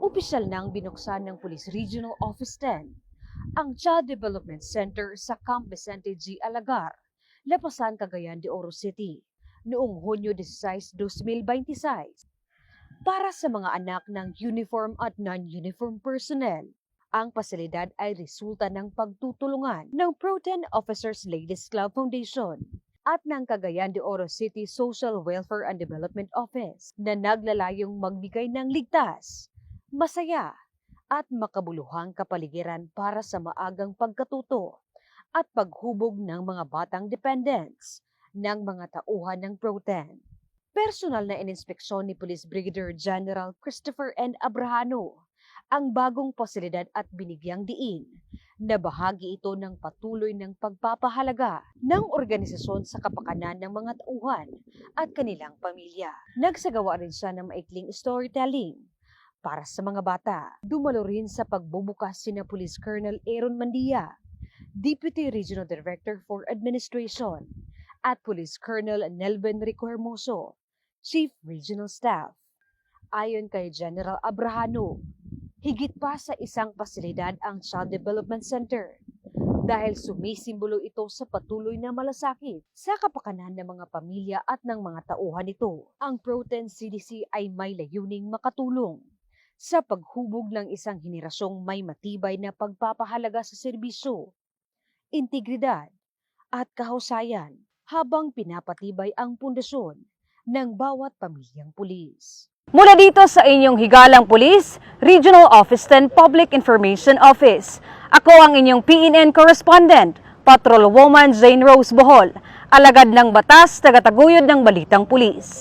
Opisyal nang binuksan ng Police Regional Office 10 ang Child Development Center sa Camp Vicente G. Alagar, Lapasan, Cagayan de Oro City, noong Hunyo 16, 2026. Para sa mga anak ng uniform at non-uniform personnel, ang pasilidad ay resulta ng pagtutulungan ng Pro-10 Officers Ladies Club Foundation at ng Cagayan de Oro City Social Welfare and Development Office na naglalayong magbigay ng ligtas, masaya at makabuluhang kapaligiran para sa maagang pagkatuto at paghubog ng mga batang dependents ng mga tauhan ng Pro-10. Personal na ininspeksyon ni Police Brigadier General Christopher N. Abrahano ang bagong pasilidad at binigyang diin na bahagi ito ng patuloy ng pagpapahalaga ng organisasyon sa kapakanan ng mga tauhan at kanilang pamilya. Nagsagawa rin siya ng maikling storytelling para sa mga bata. Dumalo rin sa pagbubukas sina Police Colonel Aaron Mandia, Deputy Regional Director for Administration, at Police Colonel Nelben Rico Hermoso, Chief Regional Staff. Ayon kay General Abrahano, higit pa sa isang pasilidad ang Child Development Center dahil sumisimbolo ito sa patuloy na malasakit sa kapakanan ng mga pamilya at ng mga tauhan nito. Ang Pro-10 CDC ay may layuning makatulong sa paghubog ng isang henerasyong may matibay na pagpapahalaga sa serbisyo, integridad at kahusayan habang pinapatibay ang pundasyon ng bawat pamilyang pulis. Mula dito sa inyong higalang pulis, Regional Office 10 Public Information Office. Ako ang inyong PNN correspondent, Patrolwoman Jane Rose Bohol, alagad ng batas, tagataguyod ng balitang pulis.